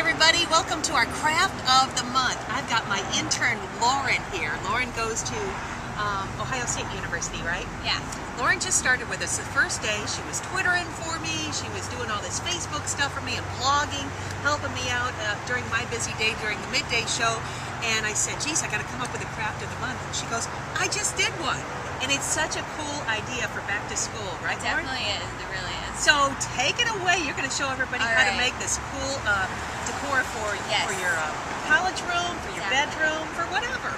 everybody, welcome to our craft of the month. I've got my intern Lauren here. Lauren goes to Ohio State University, right? Yeah. Lauren just started with us the first day. She was Twittering for me, she was doing all this Facebook stuff for me and blogging, helping me out during my busy day during the midday show. And I said, geez, I got to come up with a craft of the month. And she goes, I just did one. And it's such a cool idea for back to school, right, Lauren? Definitely is. It really is. So take it away. You're going to show everybody how to make this cool decor for your college room, for your bedroom, for whatever.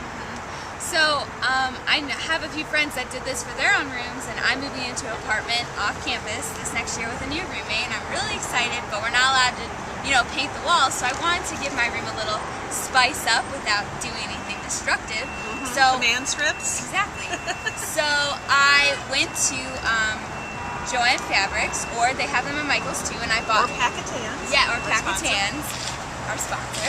So I have a few friends that did this for their own rooms, and I'm moving into an apartment off campus this next year with a new roommate, and I'm really excited, but we're not allowed to, paint the walls, so I wanted to give my room a little spice up without doing anything destructive. So command strips? Exactly. So I went to Joann Fabrics, or they have them at Michael's too, and I bought... Or Packatans. Yeah, or Packatans, our sponsor.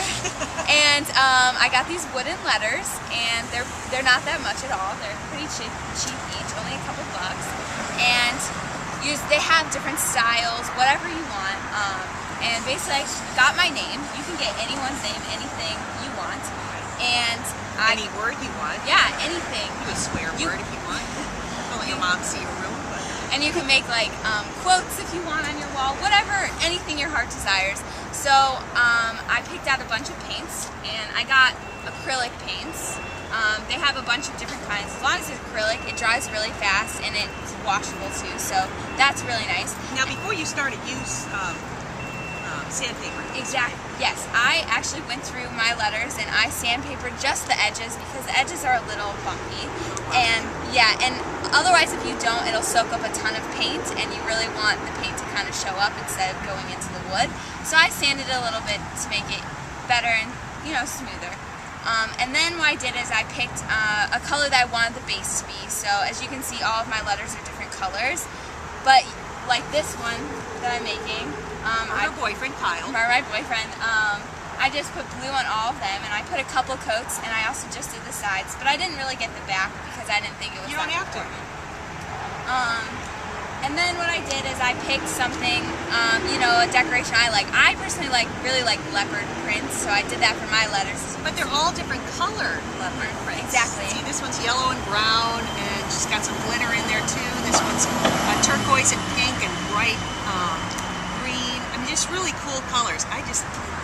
And I got these wooden letters, and they're not that much at all. They're pretty cheap each, only a couple bucks. And they have different styles, whatever you want. And basically, I got my name. You can get anyone's name, anything you want. And any word you want. Yeah, anything. You a swear word if you want. Don't let your mom see your room. But. And you can make like quotes if you want on your wall, whatever, anything your heart desires. So I picked out a bunch of paints, and I got acrylic paints. They have a bunch of different kinds. As long as it's acrylic, it dries really fast, and it's washable too, so that's really nice. Now before you started, use sandpaper. Exactly. Yes, I actually went through my letters and I sandpapered just the edges because the edges are a little bumpy. And and otherwise if you don't, it'll soak up a ton of paint, and you really want the paint to kind of show up instead of going into the wood. So I sanded it a little bit to make it better and smoother. And then what I did is I picked a color that I wanted the base to be. So as you can see, all of my letters are different colors, but like this one that I'm making, her boyfriend Kyle. My boyfriend. I just put blue on all of them, and I put a couple coats, and I also just did the sides, but I didn't really get the back because I didn't think it was that important. And then what I did is I picked something, a decoration I like. I personally really like leopard prints, so I did that for my letters. But they're all different colored leopard prints. Exactly. See, this one's yellow and brown, and she's got some glitter in there too. This one's turquoise and pink and bright green. I mean, just really cool colors.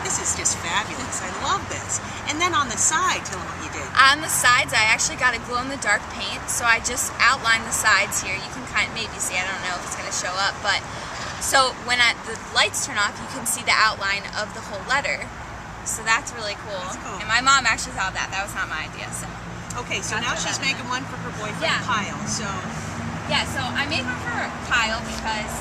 This is just fabulous. I love this. And then on the side, tell them what you did. On the sides, I actually got a glow-in-the-dark paint, so I just outlined the sides here. You can kind of maybe see, I don't know if it's going to show up, but so when the lights turn off, you can see the outline of the whole letter. So that's really cool. That's cool. And my mom actually thought that. That was not my idea. So okay, so now she's making one for her boyfriend Kyle. So so I made one for Kyle because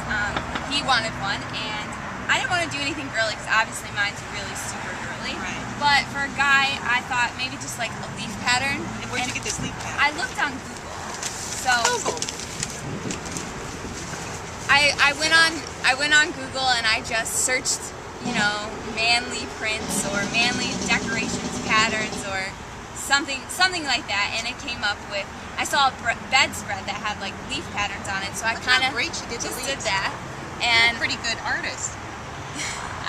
he wanted one, and I didn't want to do anything girly because obviously mine's really super girly. Right. But for a guy, I thought maybe just like a leaf pattern. And where'd you get this leaf pattern? I looked on Google. So Google. I went on Google and I just searched, manly prints or manly decorations patterns or something like that, and it came up with, I saw a bedspread that had like leaf patterns on it, so I kind of great she did just the did leaves. that. You're And a pretty good artist.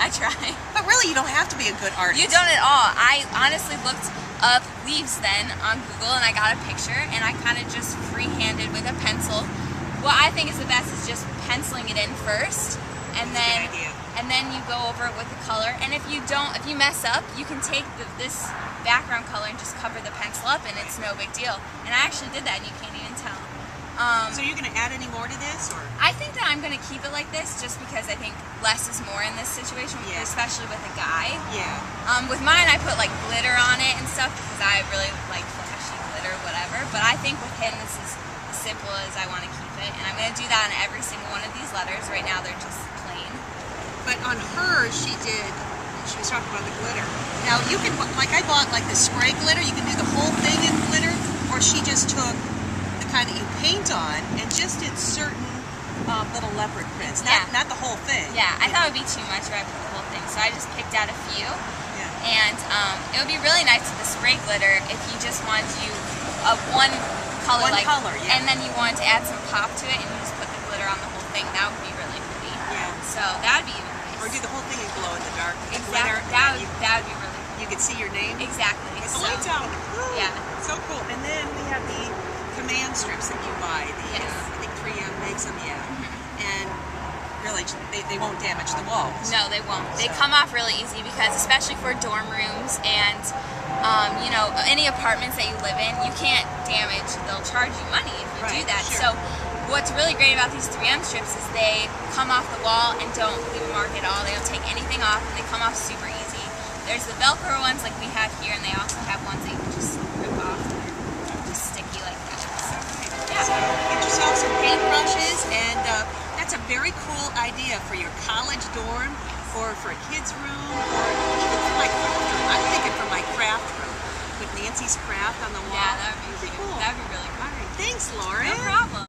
I try. But really, you don't have to be a good artist. You don't at all. I honestly looked up leaves then on Google, and I got a picture, and I kind of just freehanded with a pencil. What I think is the best is just penciling it in first, and then you go over it with the color. And if you mess up, you can take this background color and just cover the pencil up, and it's no big deal. And I actually did that, and you can't even tell. So you're going to add any more to this, or? I think that I'm going to keep it like this just because I think less is more in this situation, especially with a guy. Yeah. With mine, I put like glitter on it and stuff because I really like flashy glitter, whatever. But I think with him, this is as simple as I want to keep it, and I'm going to do that on every single one of these letters. Right now, they're just plain. But on hers, she was talking about the glitter. Now you can, like I bought like the spray glitter. You can do the whole thing in glitter, or she just took kind that you paint on and just did certain little leopard prints, not the whole thing. Yeah, I thought it would be too much if I put the whole thing, so I just picked out a few. And it would be really nice with the spray glitter if you just wanted to do one color, and then you wanted to add some pop to it, and you just put the glitter on the whole thing. That would be really pretty. Yeah. So that would be even nice. Or do the whole thing in glow in the dark. dark with the glitter. Exactly. That would be really cool. You could see your name. Exactly. With the lights out. Ooh, Yeah. So cool. And then we have the command strips that you buy. The, Yes. I think 3M makes them, yeah. And really, they won't damage the walls. No, they won't. They So. come off really easy because, especially for dorm rooms and, you know, any apartments that you live in, you can't damage. They'll charge you money if you do Right, that. sure. So, what's really great about these 3M strips is they come off the wall and don't leave a mark at all. They don't take anything off, and they come off super easy. There's the Velcro ones like we have here, and they also have ones that you can just rip off. They're just sticky like that. So get yourself some paintbrushes, and that's a very cool idea for your college dorm, or for a kid's room, or even for my craft room. I'm thinking for my craft room with Nancy's craft on the wall. Yeah, that would be That'd cool. That would be really cool. All right, thanks, Lauren. No problem.